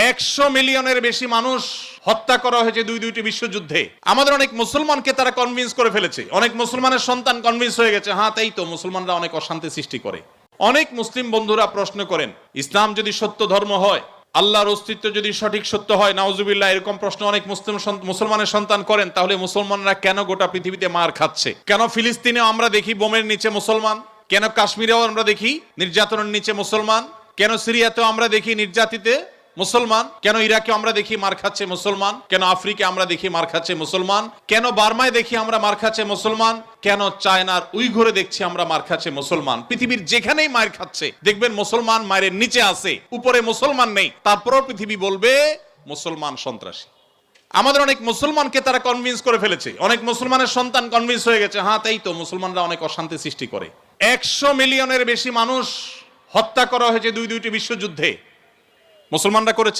100 মিলিয়নের বেশি মানুষ হত্যা করা হয়েছে দুইটি বিশ্বযুদ্ধে। আমাদের অনেক মুসলমানকে তারা কনভিন্স করে ফেলেছে, অনেক মুসলমানের সন্তান কনভিন্স হয়ে গেছে, হ্যাঁ তাই তো, মুসলমানরা অনেক অশান্তি সৃষ্টি করে। অনেক মুসলিম বন্ধুরা প্রশ্ন করেন, ইসলাম যদি সত্য ধর্ম হয়, আল্লাহর অস্তিত্ব যদি সঠিক সত্য হয়, নাউজুবিল্লাহ, এরকম প্রশ্ন অনেক মুসলমানের সন্তান করেন, তাহলে মুসলমানরা কেন গোটা পৃথিবীতে মার খাচ্ছে? কেন ফিলিস্তিনেও আমরা দেখি বোমের নিচে মুসলমান? কেন কাশ্মীরেও আমরা দেখি নির্যাতনের নিচে মুসলমান? কেন সিরিয়াতেও আমরা দেখি নির্যাতিতে মুসলমান? কেন ইরাকে আমরা দেখি মার খাচ্ছে মুসলমান? কেন আফ্রিকা আমরা দেখি মার খাচ্ছে মুসলমান? কেন বার্মায় দেখি আমরা মার খাচ্ছে মুসলমান? কেন চায়নার উইঘুরে দেখছি আমরা মার খাচ্ছে মুসলমান? পৃথিবীর যেখানেই মার খাচ্ছে দেখবেন মুসলমান মায়ের নিচে আছে, উপরে মুসলমান নেই, তারপরও পৃথিবী বলবে মুসলমান সন্ত্রাসী। আমাদের অনেক মুসলমানকে তারা কনভিন্স করে ফেলেছে, অনেক মুসলমানের সন্তান কনভিন্স হয়ে গেছে, হ্যাঁ তাই তো, মুসলমানরা অনেক অশান্তি সৃষ্টি করে। 100 মিলিয়নের বেশি মানুষ হত্যা করা হয়েছে দুইটি বিশ্বযুদ্ধে। মুসলমানরা করেছে।